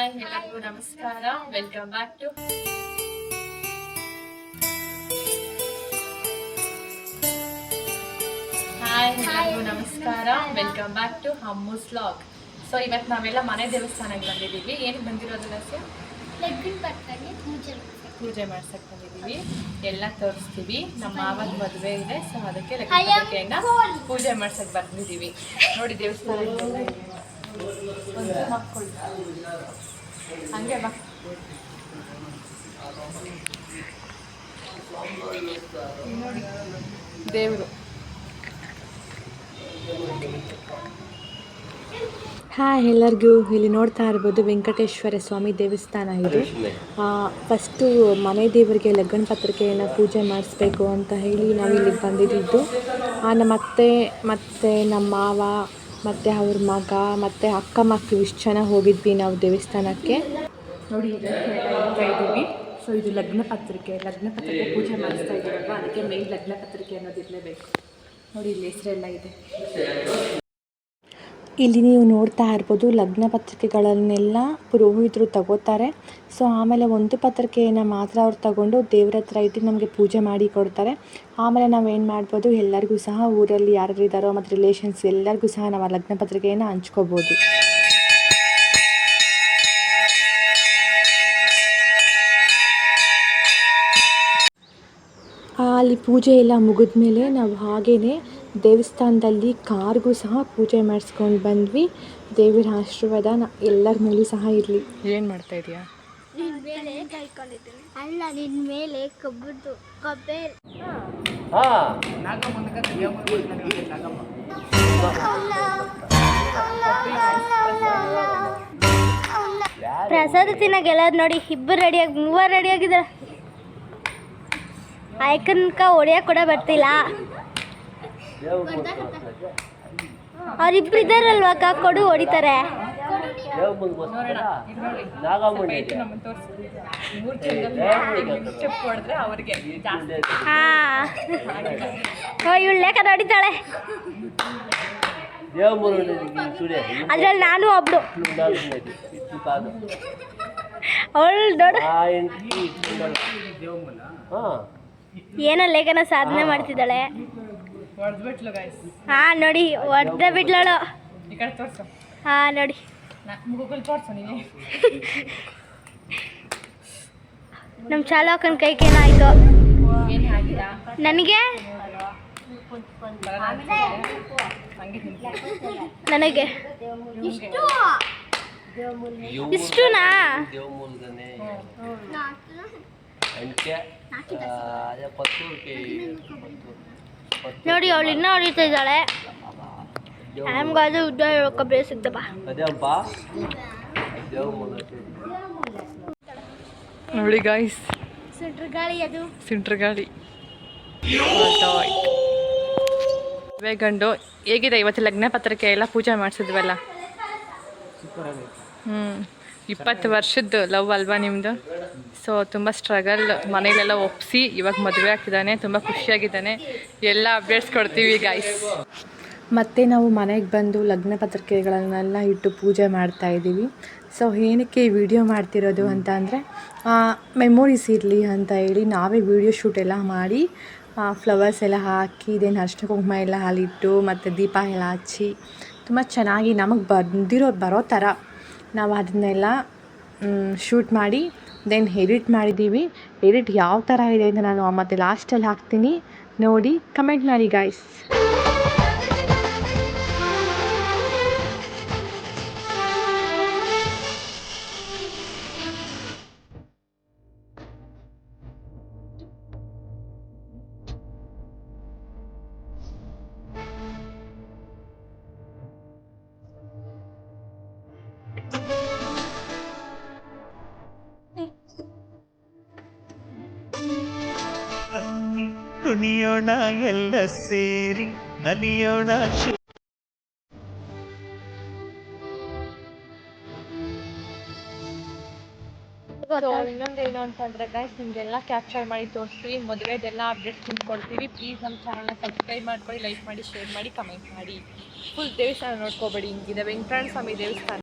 Hi ಎಲ್ಲರಿಗೂ ನಮಸ್ಕಾರ. Welcome back to ಹಮ್ಮೂಸ್ ವ್ಲಾಗ್. ಸೊ ಇವತ್ತು ನಾವೆಲ್ಲ ಮನೆ ದೇವಸ್ಥಾನಕ್ಕೆ ಬಂದಿದ್ದೀವಿ. ಏನಕ್ಕೆ ಬಂದಿರೋದಿಲ್ಲ ಸರ್? ಪೂಜೆ ಮಾಡ್ಸಕ್ಕೆ ಬಂದಿದ್ದೀವಿ. ಎಲ್ಲ ತೋರಿಸ್ತೀವಿ. ನಮ್ಮ ಮಾವನ ಮದುವೆ ಇದೆ, ಸೊ ಅದಕ್ಕೆ ಲಕ್ಷ್ಮೀ ಪೂಜೆ ಮಾಡ್ಸಕ್ಕೆ ಬಂದಿದ್ದೀವಿ. ನೋಡಿ ದೇವಸ್ಥಾನ ಒಂದು ಮಕ್ಕಳು ಹಂಗೆ ಬಾ. ನೋಡಿ ದೇವರು. ಹಾಯ್ ಎಲ್ಲರಿಗೂ. ಇಲ್ಲಿ ನೋಡ್ತಾ ಇರ್ಬೋದು ವೆಂಕಟೇಶ್ವರ ಸ್ವಾಮಿ ದೇವಸ್ಥಾನ ಇದು. ಫಸ್ಟು ಮನೆ ದೇವರಿಗೆ ಲಗ್ನ ಪತ್ರಿಕೆಯನ್ನು ಪೂಜೆ ಮಾಡಿಸ್ಬೇಕು ಅಂತ ಹೇಳಿ ನಾವು ಇಲ್ಲಿಗೆ ಬಂದಿದ್ದು. ನಮ್ಮ ಅತ್ತೆ ಮತ್ತು ನಮ್ಮ ಮಾವ ಮತ್ತು ಅವ್ರ ಮಗ ಮತ್ತು ಅಕ್ಕ ಮಕ್ಕಳು ಇಷ್ಟು ಜನ ಹೋಗಿದ್ವಿ ನಾವು ದೇವಸ್ಥಾನಕ್ಕೆ. ನೋಡಿ ಇದ್ದೀವಿ. ಸೊ ಇದು ಲಗ್ನ ಪತ್ರಿಕೆ ಪೂಜೆ ಮಾಡಿಸ್ತಾ ಇದ್ದೀವಲ್ವ, ಅದಕ್ಕೆ ಮೇನ್ ಲಗ್ನ ಪತ್ರಿಕೆ ಅನ್ನೋದಿರಲೇಬೇಕು. ನೋಡಿ ಇಲ್ಲಿ ಹೆಸರೆಲ್ಲ ಇದೆ. ಇಲ್ಲಿ ನೀವು ನೋಡ್ತಾ ಇರ್ಬೋದು ಲಗ್ನ ಪತ್ರಿಕೆಗಳನ್ನೆಲ್ಲ ಪುರೋಹಿತರು ತಗೋತಾರೆ. ಸೊ ಆಮೇಲೆ ಒಂದು ಪತ್ರಿಕೆಯನ್ನು ಮಾತ್ರ ಅವ್ರು ತಗೊಂಡು ದೇವ್ರ ಹತ್ರ ಇಟ್ಟು ನಮಗೆ ಪೂಜೆ ಮಾಡಿ ಕೊಡ್ತಾರೆ. ಆಮೇಲೆ ನಾವೇನು ಮಾಡ್ಬೋದು, ಎಲ್ಲರಿಗೂ ಸಹ ಊರಲ್ಲಿ ಯಾರು ಇದ್ದಾರೋ ಮತ್ತು ರಿಲೇಷನ್ಸ್ ಎಲ್ಲರಿಗೂ ಸಹ ನಾವು ಆ ಲಗ್ನ ಪತ್ರಿಕೆಯನ್ನು ಹಂಚ್ಕೋಬೋದು. ಅಲ್ಲಿ ಪೂಜೆ ಎಲ್ಲ ಮುಗಿದ ಮೇಲೆ ನಾವು ಹಾಗೇ ದೇವಸ್ಥಾನದಲ್ಲಿ ಕಾರ್ಗೂ ಸಹ ಪೂಜೆ ಮಾಡಿಸ್ಕೊಂಡು ಬಂದ್ವಿ. ದೇವರ ಆಶೀರ್ವಾದ ಎಲ್ಲರ ಮೇಲೂ ಸಹ ಇರಲಿ. ಏನು ಮಾಡ್ತಾ ಇದೀಯಾ? ನಿನ್ನ ಮೇಲೆ ಕಬ್ಬು ಪ್ರಸಾದ ತಿನ್ನಾಗೆಲ್ಲದು ನೋಡಿ. ಇಬ್ಬರು ಮೂವರು ರೆಡಿಯಾಗಿದ್ದಾರೆ. ಆಯ್ಕನ್ಕ ಹೊಡಿಯಕ್ಕೆ ಕೂಡ ಬರ್ತಿಲ್ಲ. ಅವ್ರಿಬ್ರು ಇದ್ದಾರಲ್ವ ಅಕ್ಕ, ಕೊಡು ಹೊಡಿತಾರೆ. ಇವಳು ಲೇಖ ಹೊಡಿತಾಳೆ. ಅದ್ರಲ್ಲಿ ನಾನು ಒಬ್ಳು. ಅವಳು ದೊಡ್ಡ ಏನೋ ಲೇಖನ ಸಾಧನೆ ಮಾಡ್ತಿದ್ದಾಳೆ. ಹಾ ನೋಡಿ, ಹೊಡೆದ ಬಿಡ್ಲಳು. ಹಾ ನೋಡಿ, ನಮ್ಮ ಚಾಲಕನ ಕೈಗೇನಾಯ್ತು ನನಗೆ ನನಗೆ ಇಷ್ಟುನಾ? ನೋಡಿ ಅವಳು ಇನ್ನೂ ಹೊಡಿತಾ ಇದ್ದಾಳೆ. ನಮ್ಗಾದ್ರೆ ಉದ್ದ ಕೊಬ್ಬರಿ ಸಿಗ್ತಪ್ಪ. ನೋಡಿ ಗಾಯ್ಸ್, ಸಿಂಟ್ರಗಾಳಿ ಅದು ಸಿಂಟ್ರಗಾಳಿ ಗಂಡು. ಹೇಗಿದೆ ಇವತ್ತು ಲಗ್ನ ಪತ್ರಿಕೆ ಎಲ್ಲ ಪೂಜೆ ಮಾಡಿಸಿದ್ವಲ್ಲ? 20 ವರ್ಷದ್ದು ಲವ್ ಅಲ್ವಾ ನಿಮ್ಮದು? ಸೊ ತುಂಬ ಸ್ಟ್ರಗಲ್, ಮನೇಲೆಲ್ಲ ಒಪ್ಪಿಸಿ ಇವಾಗ ಮದುವೆ ಆಗ್ತಿದ್ದಾನೆ. ತುಂಬ ಖುಷಿಯಾಗಿದ್ದಾನೆ. ಎಲ್ಲ ಅಪ್ಡೇಟ್ಸ್ ಕೊಡ್ತೀವಿ ಗಾಯ್ಸ್. ಮತ್ತು ನಾವು ಮನೆಗೆ ಬಂದು ಲಗ್ನ ಪತ್ರಿಕೆಗಳನ್ನೆಲ್ಲ ಇಟ್ಟು ಪೂಜೆ ಮಾಡ್ತಾಯಿದ್ದೀವಿ. ಸೊ ಏನಕ್ಕೆ ವಿಡಿಯೋ ಮಾಡ್ತಿರೋದು ಅಂತ ಅಂದರೆ ಮೆಮೊರೀಸ್ ಇರಲಿ ಅಂತ ಹೇಳಿ ನಾವೇ ವಿಡಿಯೋ ಶೂಟ್ ಎಲ್ಲ ಮಾಡಿ ಫ್ಲವರ್ಸ್ ಎಲ್ಲ ಹಾಕಿ ದೆನ್ ಅರಿಶಿನ ಕುಂಕುಮ ಎಲ್ಲ ಹಾಲಿಟ್ಟು ಮತ್ತು ದೀಪ ಎಲ್ಲ ಹಚ್ಚಿ ತುಂಬ ಚೆನ್ನಾಗಿ ನಮಗೆ ಬರೋ ಥರ ನಾವು ಅದನ್ನೆಲ್ಲ ಶೂಟ್ ಮಾಡಿ ದೆನ್ ಎಡಿಟ್ ಮಾಡಿದ್ದೀವಿ. ಎಡಿಟ್ ಯಾವ ಥರ ಇದೆ ಅಂತ ನಾನು ಮತ್ತು ಲಾಸ್ಟಲ್ಲಿ ಹಾಕ್ತೀನಿ, ನೋಡಿ ಕಮೆಂಟ್ ಮಾಡಿ ಗಾಯ್ಸ್. ಕುಣಿಯೋಣ ಎಲ್ಲ ಸೇರಿ ನಲಿಯೋಣ. ಇನ್ನೊಂದೇನು ಅಂತಂದರೆ ಗೈಸ್, ನಿಮಗೆಲ್ಲ ಕ್ಯಾಪ್ಚರ್ ಮಾಡಿ ತೋರಿಸ್ತೀವಿ. ಮದುವೆದೆಲ್ಲ ಅಪ್ಡೇಟ್ಸ್ ಕೊಡ್ತೀವಿ. ಪ್ಲೀಸ್ ನಮ್ಮ ಚಾನಲ್ನ ಸಬ್ಸ್ಕ್ರೈಬ್ ಮಾಡ್ಕೊಳ್ಳಿ, ಲೈಕ್ ಮಾಡಿ, ಶೇರ್ ಮಾಡಿ, ಕಮೆಂಟ್ ಮಾಡಿ. ಫುಲ್ ದೇವಸ್ಥಾನ ನೋಡ್ಕೋಬೇಡಿ. ಹಿಂಗಿದೆ ವೆಂಕಟೇಶ್ವರ ಸ್ವಾಮಿ ದೇವಸ್ಥಾನ.